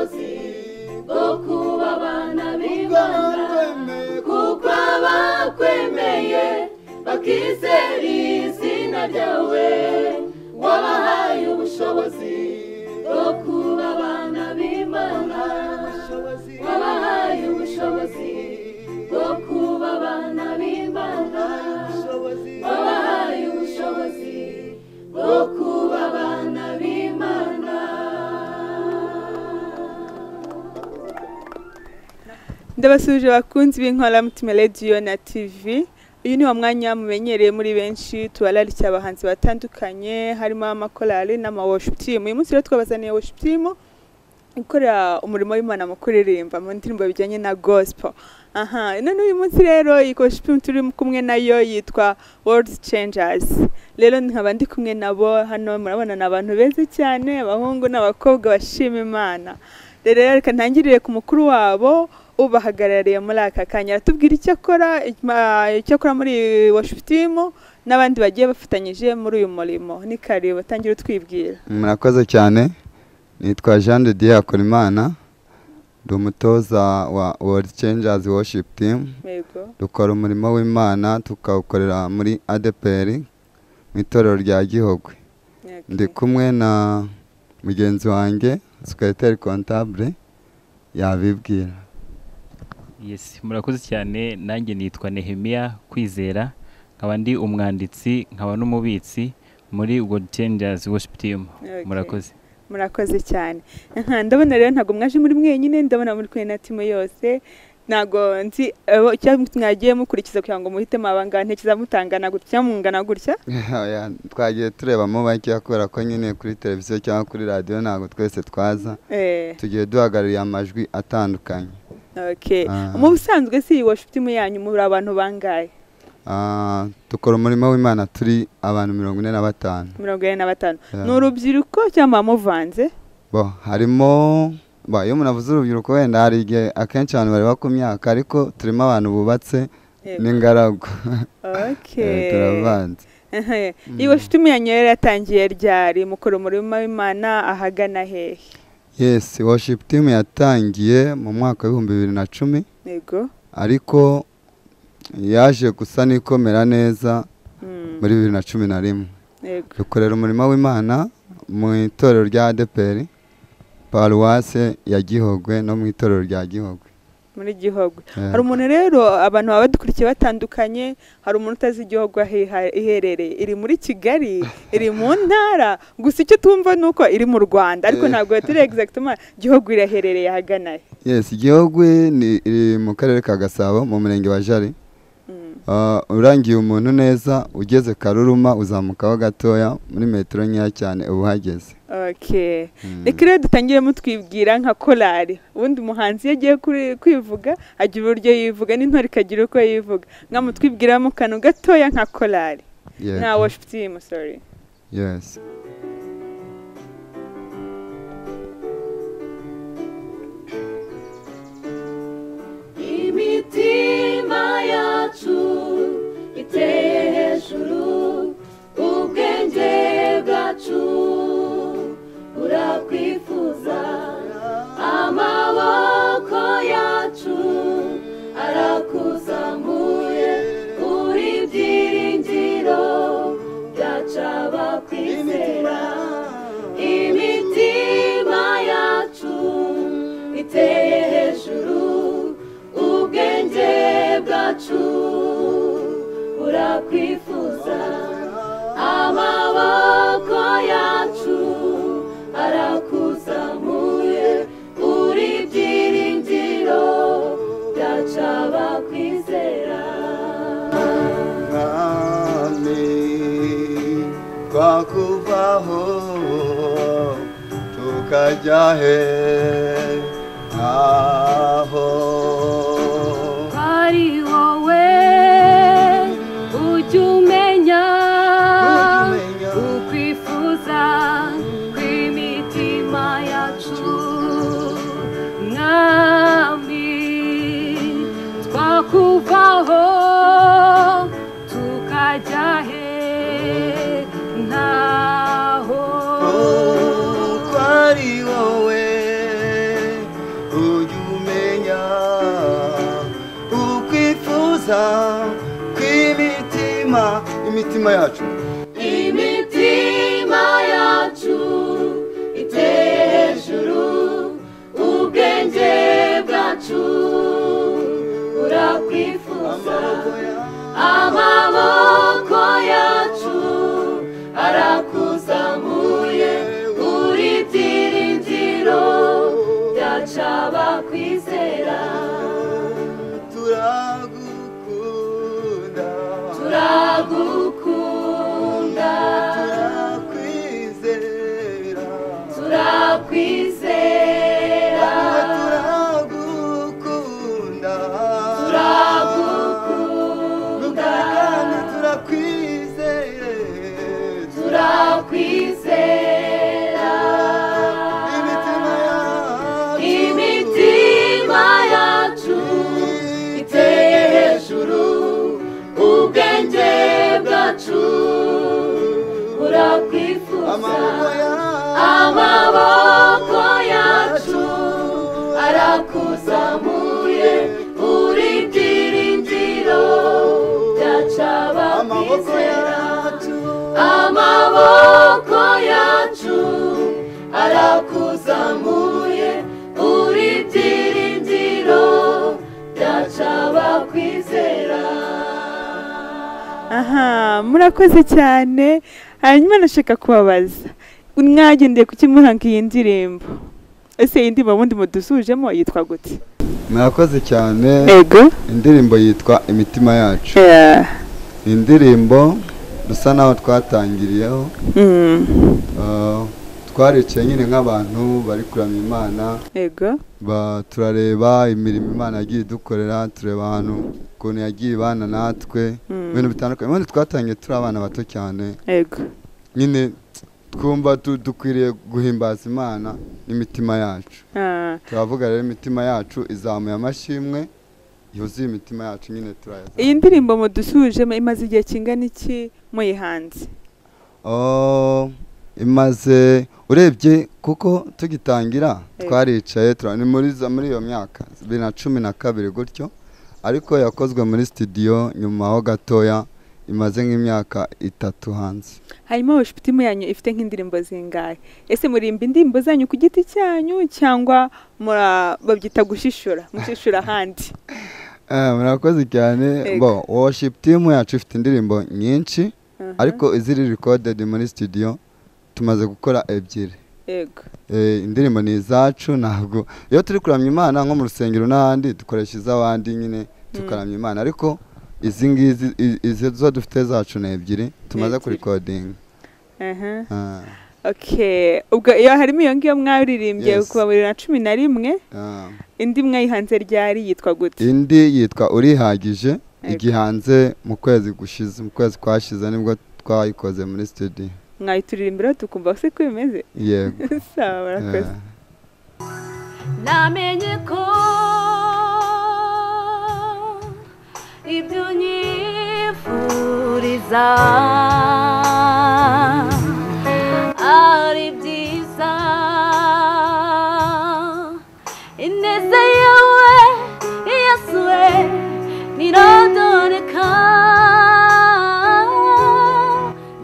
ubushobozi bwo kuba abana b'Imana kuko abakwemeye bakizera izina ryawe wabahaye ubushobozi bwo kuba abana b'Imana wabahaye ubushobozi bwo kuba abana b'Imana wabahaye ubushobozi bwo kuba abana b'Imana. Ndabasuje bakunzi b'Inkoramutima Radio na TV. Uyu ni wa mwanya mumenyereye muri benshi tubararikira abahanzi batandukanye harimo amakorali n'ama-worship team. Uyu munsi rero twabazaniye worship team ikorera umurimo w'Imana mu kuririmba mu ndirimbo bijyanye na gospel. None uyu munsi rero iyi worship team turi kumwe nayo yitwa World Changers. Rero nkaba ndi kumwe nabo hano, murabona n'abantu beza cyane, abahungu n'abakobwa bashima Imana. Rero reka ntangirire ku mukuru wabo ubahagarariye muri aka kanya tubwira icyo akora muri worship team n'abandi bagiye bafatanyije muri uyu murimo. Ni kare batangira twibwira. Murakoze cyane. Nitwa Jean de Dieu Akorimana, ndi umutoza wa World Changers Worship Team. Dukora umurimo w'Imana tukawukorera muri ADPR mu itorero rya Gihogwe. Ndi kumwe na mugenzi wanjye secrétaire comptable yabibwira. Yes, murakoze cyane. Nanjye nitwa Nehemia Kwizera, nkaba ndi umwanditsi nkaba n'umubitsi muri World Changers Worship Team. Murakoze cyane. Ndabona rero ntago mwaje muri mwenyine, ndabona muri kwe na team yose. Nago nzi cyangwa mwagiye mukurikiza kugira ngo muhitemo abanga ntekiza mutangana gutya mungana gutya. Twagiye tureba mu baki akora ko nyine kuri televiziyo cyangwa kuri radio nago twese twaza. Tugiye duhagarariye amajwi atandukanye. Mu busanzwe si worship team yanyu muri abantu bangaye? Dukora umurimo w'Imana turi abantu 45. 45. N'urubyiruko cyangwa muvanze? Harimo iyo munavuze urubyiruko wenda hari igihe akenshi abantu bari ku myaka, ariko turimo abantu bubatse n'ingaragu. Turavanze. Iyi worship team yanyu yatangiye ryari? Mukora umurimo w'Imana ahagana hehe? Yes, worship team yatangiye mu mwaka wa 2010. Yego. Ariko yaje gusa nikomera neza muri 2011. Dukorera umurimo w'Imana mu itorero rya ADPR Paruwase ya Gihogwe no mu itorero rya Gihogwe. Muri Gihogwe. Hari umuntu rero abantu baba badukurikiye batandukanye, hari umuntu utazi Gihogwe iherereye. Iri muri Kigali, iri mu ntara, gusa icyo tumva nuko iri mu Rwanda, ariko ntabwo turi exactement Gihogwe iraherereye hagana. Yes, Gihogwe iri mu karere ka Gasabo mu murenge wa Jari. Urangiye umuntu neza ugeze Karuruma uzamukaho gatoya muri metero nkeya cyane ubuhageze. Reka rero dutangire mutwibwira nka korali. Ubundi umuhanzi yagiye kwivuga agira uburyo yivuga n'intore ikagira uko yivuga. Nkamutwibwira mu kantu gatoya nka korali. Na worship team, sorry. Yes. Imitima yacu iteye hejuru, ubwenge bwacu burakwifuza, amaboko yacu arakuzamuye, uri byiringiro byacu abakwizera. Imitima yacu iteye hejuru, ubwenge bwacu burakwifuza, amaboko yacu arakuzamuye, uri byiringiro byacu abakwizera. Twakuvaho tukajya he aho ari wowe ujya umenya ukwifuza kw'imitima yacu, mwami twakuvaho tukajya he ntaho. Ari wowe kwifuza kw'imitima yacu imitima yacu iteye hejuru ubwenge bwacu burakwifuza amaboko yacu arakuzamuye uri byiringiro byacu abakwizera turagukunda turakwizera turagukunda turakwizera imitima yacu iteye hejuru ubwenge bwacu burakwifuza amaboko yacu arakuzamuye uri byiringiro byacu abakwizera amaboko yacu arakuzamuye uri byiringiro byacu abakwizera. aha murakoze cyane. hanyuma nashaka kubabaza mwagendeye kuki muhanga iyi ndirimbo? ese iyi ndirimbo ubundi mudusujemo yitwa gute? murakoze cyane. Yego. indirimbo yitwa imitima yacu. indirimbo dusa naho twatangiriyeho. twaricaye nyine nk'abantu bari kuramya Imana. Yego. turareba imirimo Imana yagiye idukorera, tureba ahantu ukuntu yagiye ibana natwe ibintu bitandukanye. ubundi twatangiye turi abana bato cyane. Yego. nyine twumva dukwiriye guhimbaza Imana n'imitima yacu. turavuga rero imitima yacu izamuye amashimwe yuzuye imitima yacu nyine turayaza. iyi ndirimbo mudusuje imaze igihe kingana iki muyihanze? imaze urebye kuko tugitangira twaricaye ni muri iyo myaka 2012 gutyo, ariko yakozwe muri studio nyuma ho gatoya, imaze nk'imyaka 3 hanze. hanyuma worship team yanyu ifite nk'indirimbo zingahe? ese murimba indirimbo zanyu ku giti cyanyu cyangwa babyita gushishura ahandi? murakoze cyane. worship team yacu ifite indirimbo nyinshi, ariko iziri recorded muri studio tumaze gukora 2. Yego. indirimbo ni izacu, ntabwo iyo turi kuramya Imana nko mu rusengero n'ahandi dukoresha iz'abandi nyine tukaramya Imana, ariko izi ngizi zo dufite zacu ni 2 tumaze ku recording. Okay, ubwo iyo harimo iyo ngiyo mwaririmbye kuva 2011. indi mwayihanze ryari yitwa gute? indi yitwa urihagije, igihanze mu kwezi gushize, mu kwezi kwashize nibwo twayikoze muri studio. mwayituririmbira tukumva se ko bimeze? Yego. sawa barakoze. namenye ko ibyo nyifuriza ari byiza, ineza yawe yasuwe nirodoreka.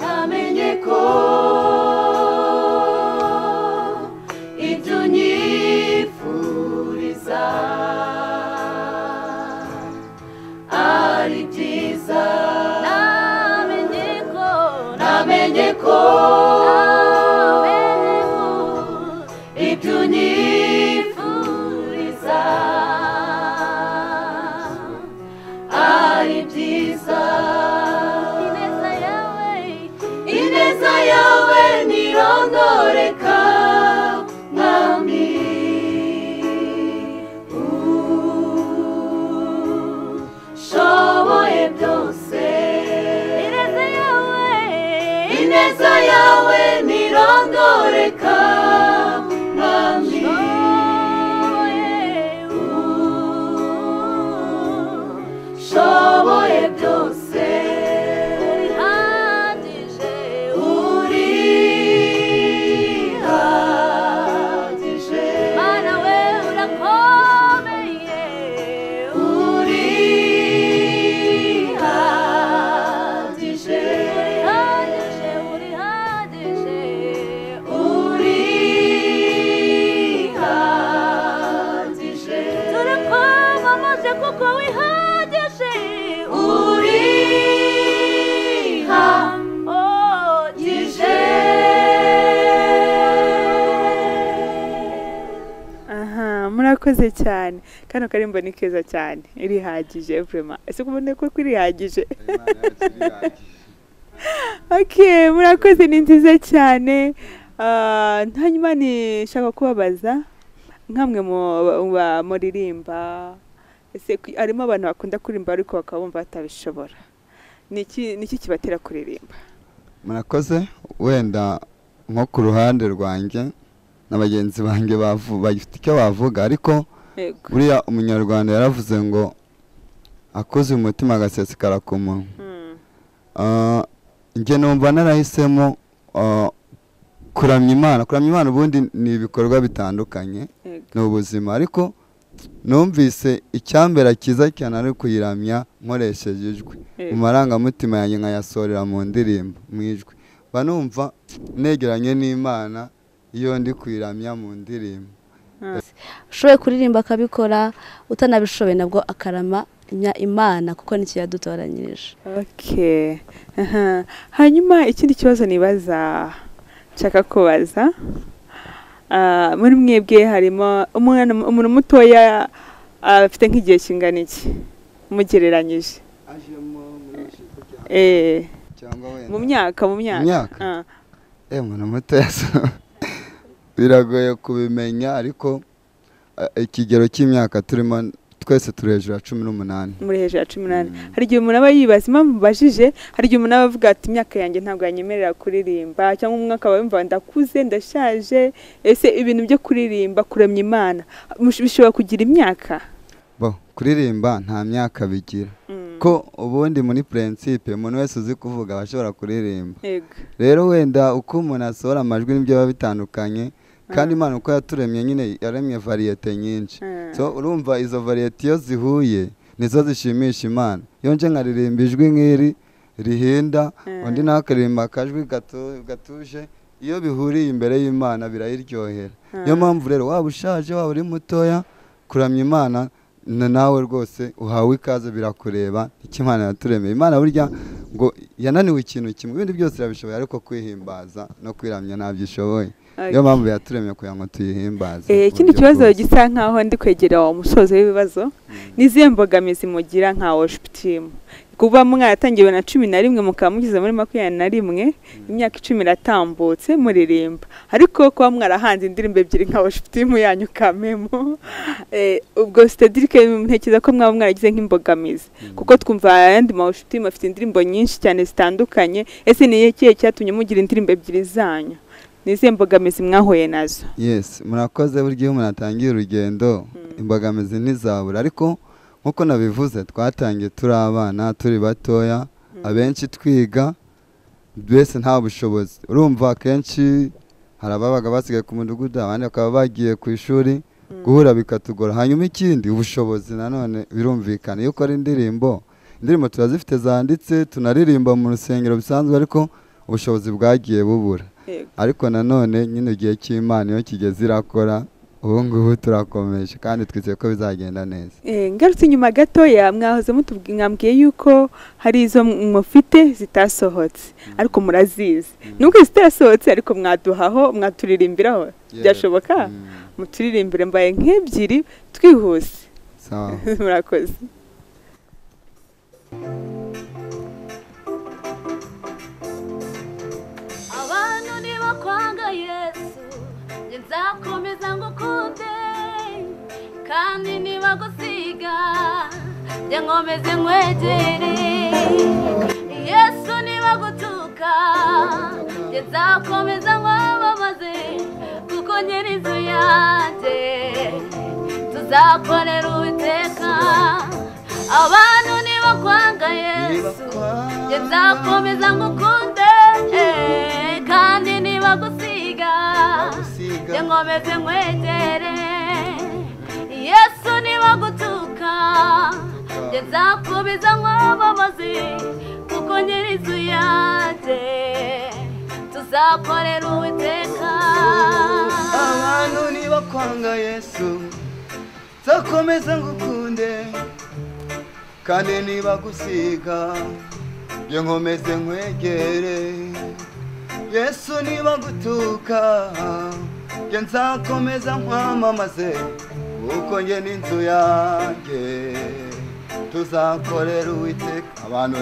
namenye ko ibyo nyifuriza ari byiza, namenye ko murakoze cyane kano karimbo ni keza cyane irihagije vraiment ese kubone ko kwirihagije okay murakoze ni nziza cyane hanyuma ni shaka kubabaza nkamwe muririmba ese arimo abantu bakunda kuririmba ariko bakabumva batabishobora niki kibatera kuririmba murakoze wenda nko ku ruhande rwanjye n'abagenzi banjye bafite icyo bavuga ariko buriya umunyarwanda yaravuze ngo akoze umutima agasesekara ku munwa njye numva narahisemo kuramya Imana ubundi ni ibikorwa bitandukanye ni ubuzima ariko numvise icyambera cyiza cyane ari kuyiramya nkoresheje ijwi mu marangamutima yanjye nkayasorera mu ndirimbo mu ijwi banumva negeranye n'Imana iyo ndi kuyiramya mu ndirimbo ushoboye kuririmba akabikora utanabishoboye nabwo akarama Imana kuko nicyo yadutoranyirije. Okay. Hanyuma ikindi kibazo nibaza nshaka kubaza muri mwebwe harimo umuntu mutoya afite nk'igihe kingana iki mugereranyije mu myaka umuntu mutoya biragoye kubimenya ariko ikigero cy'imyaka turimo twese turi hejuru ya 18 muri hejuru ya 18 hari igihe umuntu aba yibaza impamvu bajije hari igihe umuntu aba avuga ati imyaka yanjye ntabwo yanyemerera kuririmba cyangwa umwaka wawe mva ndakuze ndashaje ese ibintu byo kuririmba kuramya Imana bishobora kugira imyaka kuririmba nta myaka bigira ko ubundi muri principe umuntu wese uzi kuvuga abashobora kuririmba rero wenda uko umuntu asohora amajwi n'ibyo biba bitandukanye kandi Imana uko yaturemye nyine yaremye variete nyinshi so urumva izo variete iyo zihuye nizo zishimisha Imana iyo nje nkaririmba ijwi nk'iri rihinda undi nakaririmba akajwi gatuje iyo bihuriye imbere y'Imana birayiryohera niyo mpamvu rero waba ushaje waba uri mutoya kuramya Imana nawe rwose uhawe ikaze birakureba icyo Imana yaturemeye Imana burya ngo yananiwe ikintu kimwe ibindi byose irabishoboye ariko kwihimbaza no kwiramya ntabyishoboye yo mpamvu yaturemye kugira ngo tuyihimbaze ikindi kibazo gisa nkaho ndi kwegera umusozo w'ibibazo niziye mbogamizi mugira nka worship team kuva mwaratangiwe na 11 mukaba mugize muri 21 imyaka 10 iratambutse muririmba ariko kuba mwarahanze indirimbo ebyiri nka worship team yanyu kamemo ubwo Cedric ntekereza ko mwaba mwaragize nk'imbogamizi kuko twumva ayandi worship team afite indirimbo nyinshi cyane zitandukanye ese ni ikihe cyatumye mugira indirimbo ebyiri zanyu nize mbogamizi mwahoye nazo yes murakoze buryo umuntu atangiye urugendo imbogamizi ntizabura ariko nkuko nabivuze twatangiye turi abana turi batoya abenshi twiga bese nta bushobozi urumva kenshi harababaga basigaye ku mudugudu abandi bakaba bagiye ku ishuri guhura bikatugora hanyuma ikindi ubushobozi nanone birumvikana iyo ukora indirimbo turazifite zanditse tunaririmba mu rusengero bisanzwe ariko ubushobozi bwagiye bubura ariko nanone nyine igihe cy'Imana iyo kigeze irakora ubu ngubu turakomeje kandi twizeye ko bizagenda neza ngarutse inyuma gatoya mwahoze mutubwiye yuko hari izo mufite zitasohotse ariko murazizi nubwo zitasohotse ariko mwaduhaho mwaturirimbiraho byashoboka muturirimbire mbaye nk'ebyiri twihuse sawa murakoze nzakomeza ngukunde kandi niba gusiga njye nkomeze nkwegere Yesu niba gutuka njye nzakomeza nkwamamaze kuko nyir'inzu yanjye tuzakorera Uwiteka abantu niba kwanga Yesu njye nzakomeza ngukunde kandi niba gusiga njye nkomeze nkwegere Yesu niba gutuka njye nzakubiza nkwamamaze kuko nyir'inzu yanjye tuzakorera Uwiteka abantu niba kwanga Yesu nzakomeza ngukunde kandi niba gusiga njye nkomeze nkwegere Yesu niba gutuka njye nzakomeza nkwamamaze kuko njye n'inzu yanjye tuzakorera Uwiteka. Abantu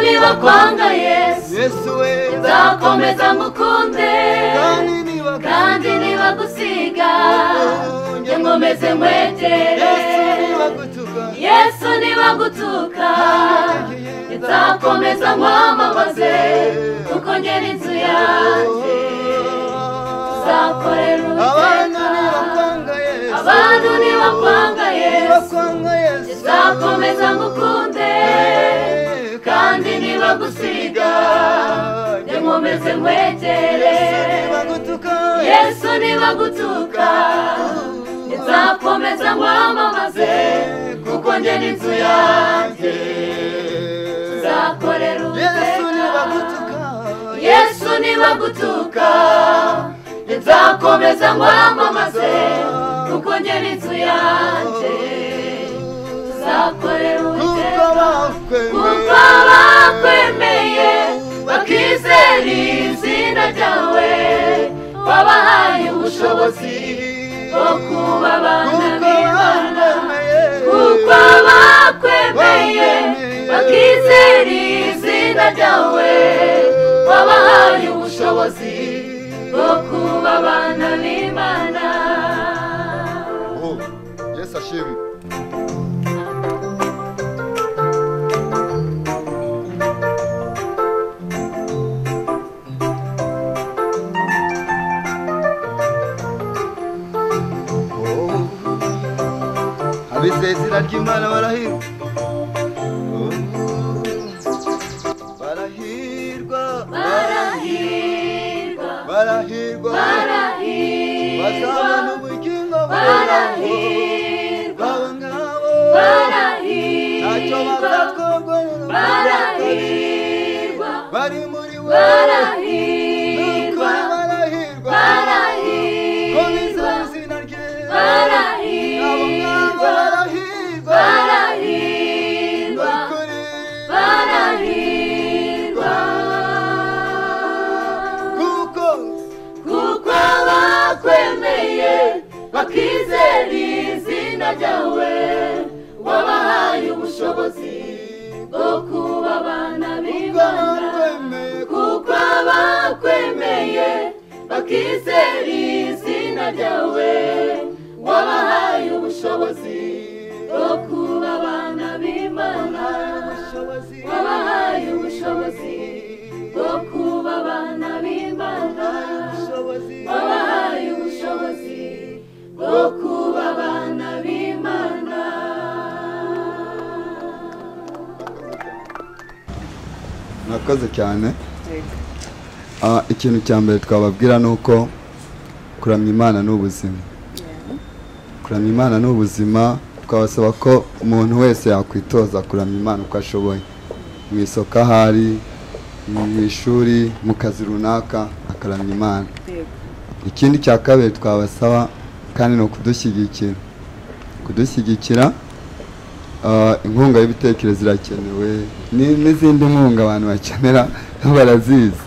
nibakwanga Yesu we nzakomeza ngukunde kandi nibagusiga njye nkomeze nkwegere. Yesu nibagutuka nzakomeza nkwamamaze kuko njye n'inzu yanjye tuzakorera Uwiteka. Abantu nibakwanga Yesu nzakomeza ngukunde kandi nibagusiga njye nkomeze nkwegere. Yesu nibagutuka nzakomeza nkwamamaze kuko njye n'inzu yanjye tuzakorera Uwiteka. Yesu nibagutuka nzakomeza nkwamamaze kuko njye n'inzu yanjye tuzakorera Uwiteka. Kuko abakwemeye bakizera izina ryawe wabahaye ubushobozi bwo kuba abana b'Imana. Kuko abakwemeye bakizera izina ryawe wabahaye ubushobozi bwo kuba abana b'Imana. Yesu ashimwe. Abizeye izina ry'Imana barahirwa. Barahirwa bazabona ubugingo barahirwa ntacyo bazatwogorera bari muri we barahirwa ko bizera izina rye abo ngabo barahirwa kuko abakwemeye bakizera izina ryawe wabahaye ubushobozi bwo kuba abana b'Imana. Kuko abakwemeye bakizera izina ryawe wabahaye ubushobozi bwo kuba abana b'Imana. Wabahaye ubushobozi bwo kuba abana b'Imana. Wabahaye ubushobozi bwo kuba abana b'Imana. murakoze cyane. Ikintu cya mbere twababwira ni uko kuramya Imana ni ubuzima. Kuramya Imana ni ubuzima. Twabasaba ko umuntu wese yakwitoza kuramya Imana uko ashoboye, mu isoko ahari, mu ishuri, mu kazi runaka akaramya Imana. Ikindi cya kabiri twabasaba kandi ni kudushyigikira. Inkunga y'ibitekerezo irakenewe n'izindi nkunga abantu bakenera barazizi.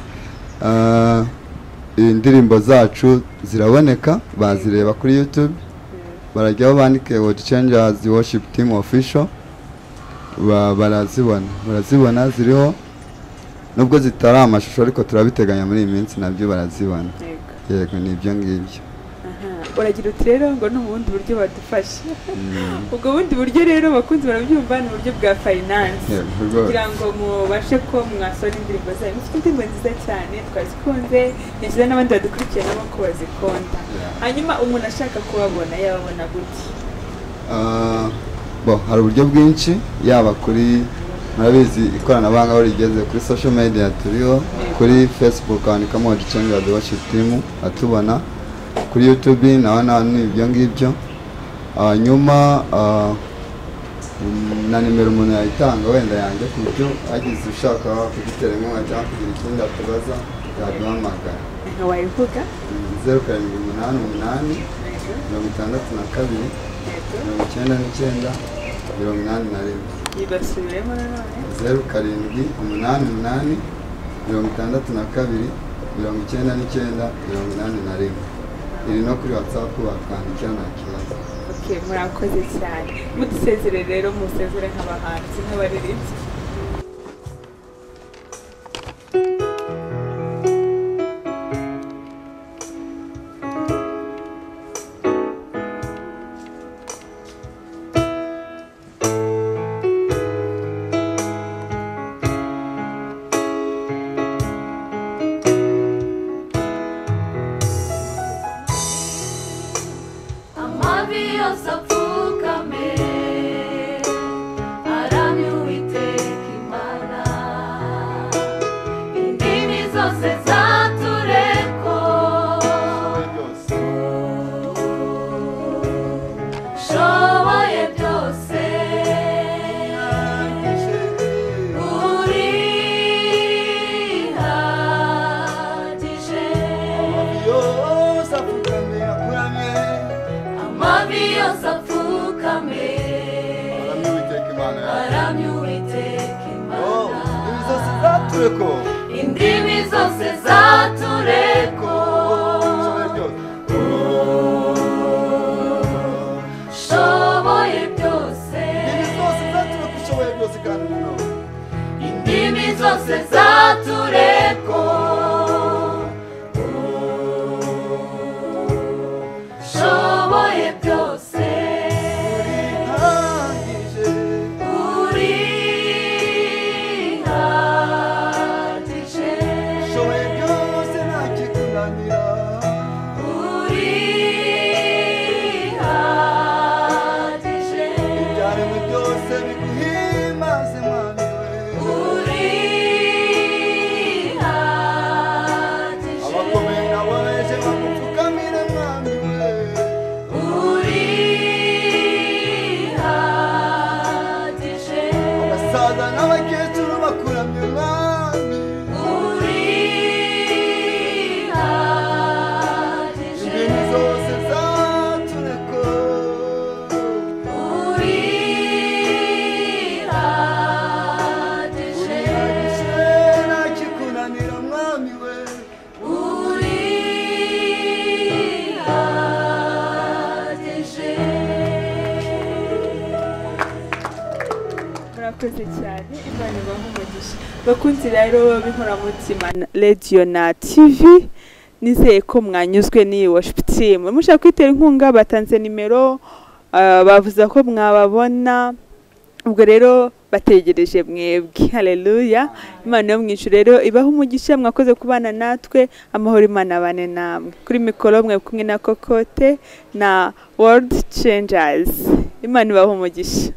Indirimbo zacu ziraboneka, bazireba kuri YouTube, barajyaho bandike World Changers Worship Team Official, barazibona ziriho, nubwo zitari amashusho ariko turabiteganya muri iyi minsi nabyo barazibona. Yego ni ibyo ngibyo. Uragira uti rero ngo ni ubundi buryo badufasha. Ubwo bundi buryo rero bakunzi barabyumva ni uburyo bwa finance, kugira ngo mubashe ko mwasora indirimbo zanyu. Mufite indirimbo nziza cyane twazikunze, nshyize n'abandi badukurikiye nabo ko bazikunda. Hanyuma umuntu ashaka kubabona yababona gute? Hari uburyo bwinshi, yaba kuri murabizi ikoranabuhanga aho rigeze, kuri social media turiho, kuri Facebook andikamo World Changers Worship Team atubona, kuri YouTube naho ni ibyo ngibyo. Hanyuma na nimero umuntu yayitanga wenda yanjye ku buryo agize ushaka kugitera inkunga cyangwa kugira ikindi atubaza yaduhamagara. Wayivuga 0788 62 99 ibasubiremo nanone 0788 62 99 81. iri no kuri WhatsApp bakandikira nta kibazo. Okay, murakoze cyane. Mudusezere rero musezere nk'abahanzi nk'abaririmbyi. Indimi zose zatureko shoboye byose indimi zose zatureko shoboye byose cyane Imana bahumugisha bakunzi rero b'inkoramutima Radio na TV nizeye ko mwanyuzwe n'iyi worship team mushaka kwitera inkunga batanze nimero bavuze ko mwababona ubwo rero bategereje mwebwe haleluya Imana yo mwishu rero ibaho umugisha mwakoze kubana natwe amahoro Imana bane namwe kuri mikoro mwe kumwe na Kokote na World Changers Imana ibaho umugisha